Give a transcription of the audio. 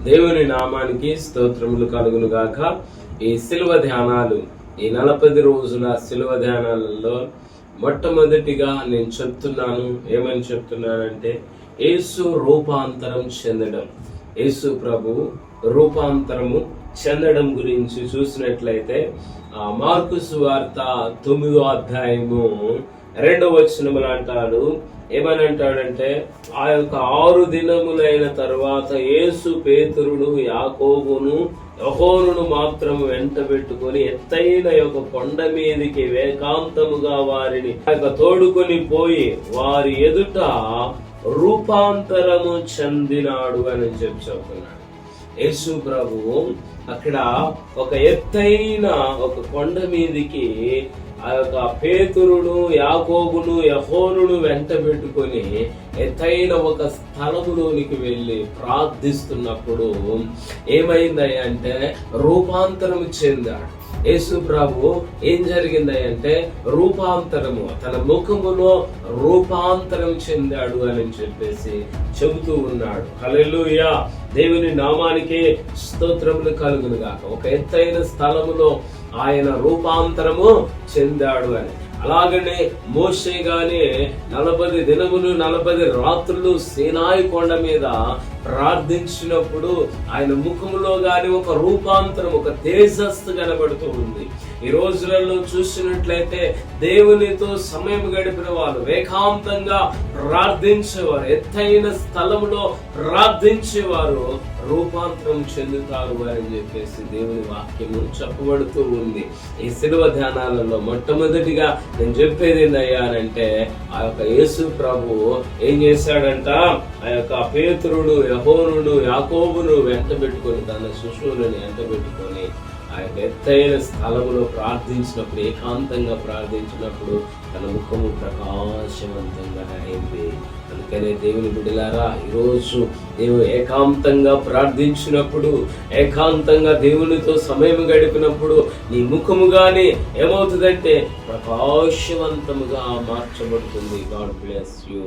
దేవుని నామానికి స్తోత్రములు కలుగును గాక. ఈ శిలువ ధ్యానాలు, ఈ 40 రోజుల శిలువ ధ్యానాలలో మొట్టమొదటిగా నేను చెప్తున్నాను. ఏమని చెప్తున్నానంటే, యేసు రూపాంతరం చెందడం, యేసు ప్రభు రూపాంతరము చెందడం గురించి చూసినట్లయితే మార్కు సువార్త 9వ అధ్యాయము 2వ వచనములు అంటాడు. ఏమని అంటాడంటే, ఆ యొక్క 6 దినములైన తరువాత యేసు పేతురును యాకోబును యోహానును మాత్రం వెంట పెట్టుకొని ఎత్తైన యొక్క కొండ మీదికి ఏకాంతముగా వారిని తోడుకొని పోయి వారి ఎదుట రూపాంతరము చెందినాడు అని చెప్తున్నాడు. యేసు ప్రభువు అక్కడ ఒక ఎత్తైన ఒక కొండ మీదికి ఆ యొక్క పేతురును యాకోబును యోహానును వెంట పెట్టుకొని ఎత్తైన ఒక స్థలములోనికి వెళ్ళి ప్రార్థిస్తున్నప్పుడు ఏమైంది అంటే రూపాంతరం చెందాడు. యేసు ప్రభు ఏం జరిగింది అంటే రూపాంతరము, తన ముఖములో రూపాంతరం చెందాడు అని చెప్పేసి చెబుతూ ఉన్నాడు. హల్లెలూయా, దేవుని నామానికి స్తోత్రములు కలుగును గాక. ఒక ఎత్తైన స్థలములో ఆయన రూపాంతరము చెందాడు అని. అలాగనే మోషే గాని 40 దినములు 40 రాత్రులు సీనాయి కొండ మీద ప్రార్థించినప్పుడు ఆయన ముఖములో గాని ఒక రూపాంతరం, ఒక తేజస్సు కనబడుతూ ఉంది. ఈ రోజులలో చూసినట్లయితే దేవునితో సమయం గడిపిన వారు ఏకాంతంగా ప్రార్థించేవారు, ఎత్తైన స్థలములో ప్రార్థించేవారు రూపాంతరం చెందుతారు అని చెప్పేసి దేవుని వాక్యము చెప్పబడుతూ ఉంది. ఈ శిలువ ధ్యానాలలో మొట్టమొదటిగా నేను చెప్పేది ఏంటంటే, ఆ యొక్క యేసు ప్రభు ఏం చేశాడంట, ఆ యొక్క పేతురుడు యోహానును యాకోబును వెంట పెట్టుకొని, తన శిష్యులను వెంట పెట్టుకొని ఆ యొక్క ఎత్తైన స్థలములో ప్రార్థించినప్పుడు, ఏకాంతంగా ప్రార్థించినప్పుడు తన ముఖము ప్రకాశవంతంగా అయింది. అందుకనే దేవుని బిడ్డలారా, ఈరోజు దేవుడు ఏకాంతంగా ప్రార్థించినప్పుడు, ఏకాంతంగా దేవునితో సమయం గడిపినప్పుడు నీ ముఖము గాని ఏమవుతుందంటే ప్రకాశవంతముగా మార్చబడుతుంది. God bless you.